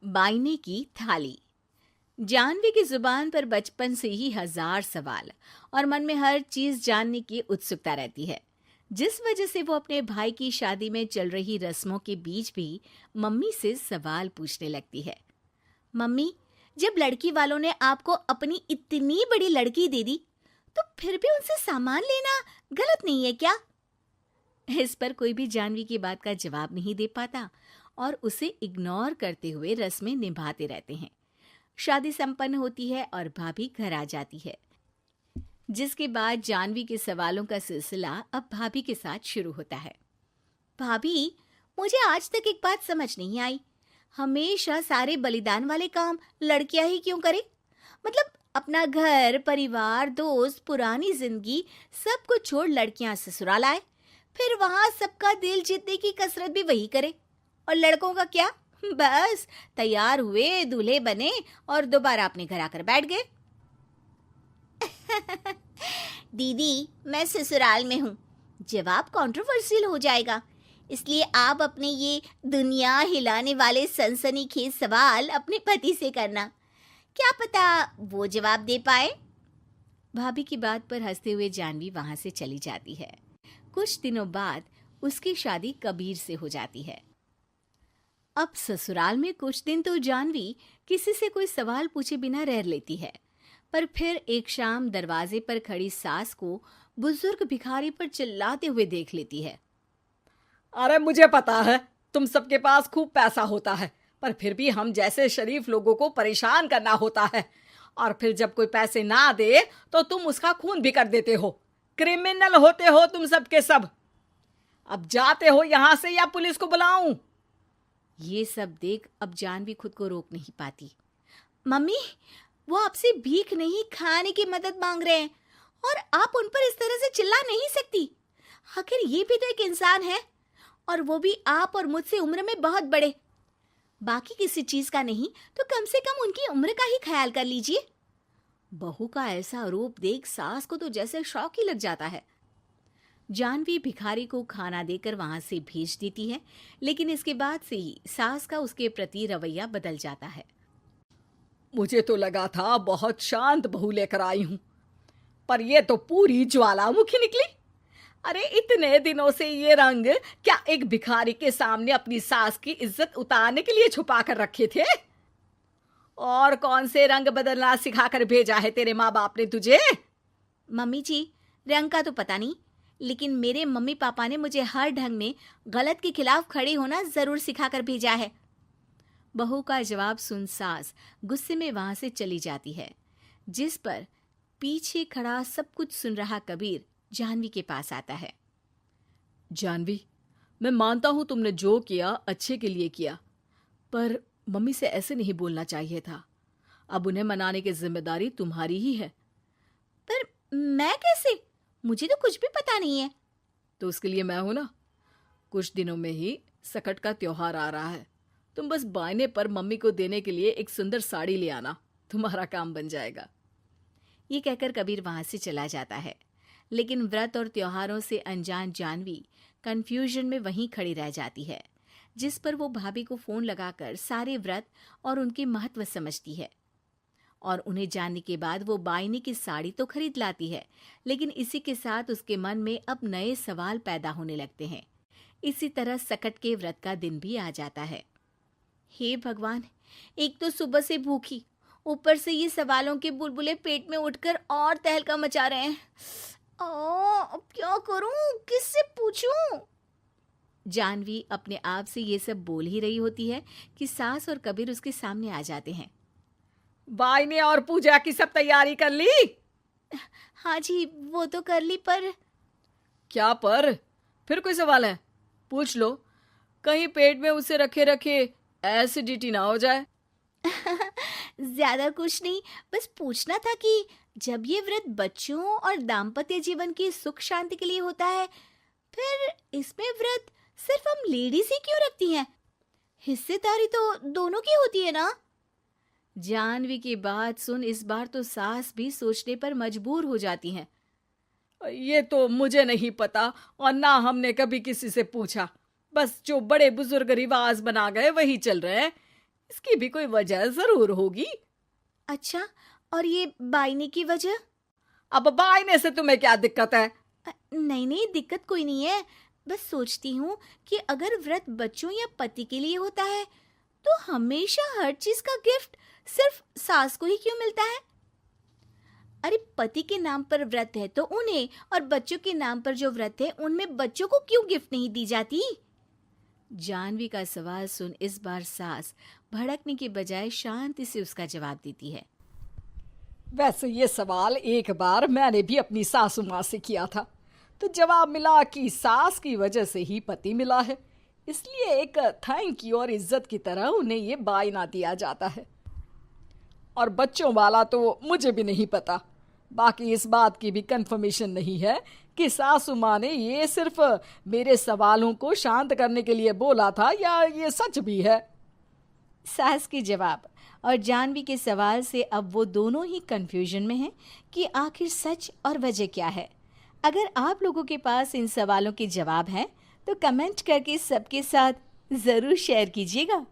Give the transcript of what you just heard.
बाइने की थाली। जानवी की जुबान पर बचपन से ही हजार सवाल और मन में हर चीज जानने की उत्सुकता रहती है, जिस वजह से वो अपने भाई की शादी में चल रही रस्मों के बीच भी मम्मी से सवाल पूछने लगती है। मम्मी, जब लड़की वालों ने आपको अपनी इतनी बड़ी लड़की दे दी, तो फिर भी उनसे सामान लेना गलत नहीं है क्या? इस पर कोई भी जानवी की बात का जवाब नहीं दे पाता और उसे इग्नोर करते हुए रस्में निभाते रहते हैं। शादी संपन्न होती है और भाभी घर आ जाती है, जिसके बाद जानवी के सवालों का सिलसिला अब भाभी के साथ शुरू होता है। भाभी, मुझे आज तक एक बात समझ नहीं आई, हमेशा सारे बलिदान वाले काम लड़कियां ही क्यों करे? मतलब अपना घर, परिवार, दोस्त, पुरानी जिंदगी सब कुछ छोड़ लड़कियां ससुराल आए, फिर वहां सबका दिल जीतने की कसरत भी वही करे, और लड़कों का क्या? बस तैयार हुए, दूल्हे बने और दोबारा अपने घर आकर बैठ गए। दीदी, मैं ससुराल में हूँ, जवाब कंट्रोवर्शियल हो जाएगा, इसलिए आप अपने ये दुनिया हिलाने वाले सनसनीखेज सवाल अपने पति से करना, क्या पता वो जवाब दे पाए। भाभी की बात पर हंसते हुए जानवी वहां से चली जाती है। कुछ दिनों बाद उसकी शादी कबीर से हो जाती है। अब ससुराल में कुछ दिन तो जानवी किसी से कोई सवाल पूछे बिना रह लेती है, पर फिर एक शाम दरवाजे पर खड़ी सास को बुजुर्ग भिखारी पर चिल्लाते हुए देख लेती है। अरे मुझे पता है तुम सबके पास खूब पैसा होता है, पर फिर भी हम जैसे शरीफ लोगों को परेशान करना होता है, और फिर जब कोई पैसे ना दे तो तुम उसका खून भी कर देते हो। क्रिमिनल होते हो तुम सबके सब। अब जाते हो यहाँ से या पुलिस को बुलाऊं? ये सब देख अब जानवी खुद को रोक नहीं पाती। मम्मी, वो आपसे भीख नहीं, खाने की मदद मांग रहे हैं और आप उन पर इस तरह से चिल्ला नहीं सकती। आखिर ये भी तो एक इंसान है, और वो भी आप और मुझसे उम्र में बहुत बड़े। बाकी किसी चीज का नहीं तो कम से कम उनकी उम्र का ही ख्याल कर लीजिए। बहू का ऐसा रूप देख सास को तो जैसे शौक ही लग जाता है। जानवी भिखारी को खाना देकर वहां से भेज देती है, लेकिन इसके बाद से ही सास का उसके प्रति रवैया बदल जाता है। मुझे तो लगा था बहुत शांत बहू लेकर आई हूं, पर ये तो पूरी ज्वालामुखी निकली। अरे इतने दिनों से ये रंग क्या एक भिखारी के सामने अपनी सास की इज्जत उतारने के लिए छुपा कर रखे थे? और कौन से रंग बदलना सिखाकर भेजा है तेरे माँ बाप ने तुझे? मम्मी जी, रंग का तो पता नहीं, लेकिन मेरे मम्मी पापा ने मुझे हर ढंग में गलत के खिलाफ खड़े होना जरूर सिखाकर भेजा है। बहू का जवाब सुन सास गुस्से में वहां से चली जाती है, जिस पर पीछे खड़ा सब कुछ सुन रहा कबीर जानवी के पास आता है। जानवी, मैं मानता हूं तुमने जो किया अच्छे के लिए किया, पर मम्मी से ऐसे नहीं बोलना चाहिए था। अब उन्हें मनाने की जिम्मेदारी तुम्हारी ही है। पर मैं कैसे? मुझे तो कुछ भी पता नहीं है। तो उसके लिए मैं हूं ना। कुछ दिनों में ही सकट का त्योहार आ रहा है, तुम बस बायने पर मम्मी को देने के लिए एक सुंदर साड़ी ले आना, तुम्हारा काम बन जाएगा। ये कहकर कबीर वहां से चला जाता है, लेकिन व्रत और त्योहारों से अनजान जानवी कंफ्यूजन में वहीं खड़ी रह जाती है, जिस पर वो भाभी को फोन लगाकर सारे व्रत और उनके महत्व समझती है। और उन्हें जानने के बाद वो बाइने की साड़ी तो खरीद लाती है, लेकिन इसी के साथ उसके मन में अब नए सवाल पैदा होने लगते हैं। इसी तरह सकट के व्रत का दिन भी आ जाता है। हे भगवान, एक तो सुबह से भूखी, ऊपर से ये सवालों के बुलबुले पेट में उठकर और तहलका मचा रहे हैं। अब क्या करूं, किससे पूछूं? जानवी अपने आप से ये सब बोल ही रही होती है कि सास और कबीर उसके सामने आ जाते हैं। बायने और पूजा की सब तैयारी कर ली? हाँ जी, वो तो कर ली, पर क्या पर? फिर कोई सवाल है? पूछ लो, कहीं पेट में उसे रखे रखे एसिडिटी ना हो जाए। ज्यादा कुछ नहीं, बस पूछना था कि जब ये व्रत बच्चों और दाम्पत्य जीवन की सुख शांति के लिए होता है, फिर इसमें व्रत सिर्फ हम लेडीज ही क्यों रखती हैं? हिस्सेदारी तो दोनों की होती है ना? जानवी की बात सुन इस बार तो सास भी सोचने पर मजबूर हो जाती हैं। ये तो मुझे नहीं पता, और ना हमने कभी किसी से पूछा। बस जो बड़े बुजुर्ग रिवाज बना गए वही चल रहे हैं। इसकी भी कोई वजह जरूर होगी। अच्छा, और ये बायने की वजह? अब बायने से तुम्हें क्या दिक्कत है? नहीं नहीं, दिक्कत कोई नहीं है। बस सोचती हूँ कि अगर व्रत बच्चों या पति के लिए होता है तो हमेशा हर चीज का गिफ्ट सिर्फ सास को ही क्यों मिलता है? अरे पति के नाम पर व्रत है तो उन्हें, और बच्चों के नाम पर जो व्रत है उनमें बच्चों को क्यों गिफ्ट नहीं दी जाती? जानवी का सवाल सुन इस बार सास भड़कने के बजाय शांति से उसका जवाब देती है। वैसे ये सवाल एक बार मैंने भी अपनी सासू माँ से किया था, तो जवाब मिला कि सास की वजह से ही पति मिला है, इसलिए एक थैंक यू और इज्जत की तरह उन्हें ये बायना दिया जाता है। और बच्चों वाला तो मुझे भी नहीं पता। बाकी इस बात की भी कंफर्मेशन नहीं है कि सासू माँ ने ये सिर्फ मेरे सवालों को शांत करने के लिए बोला था या ये सच भी है। सास के जवाब और जानवी के सवाल से अब वो दोनों ही कंफ्यूजन में हैं कि आखिर सच और वजह क्या है। अगर आप लोगों के पास इन सवालों के जवाब हैं तो कमेंट करके सबके साथ ज़रूर शेयर कीजिएगा।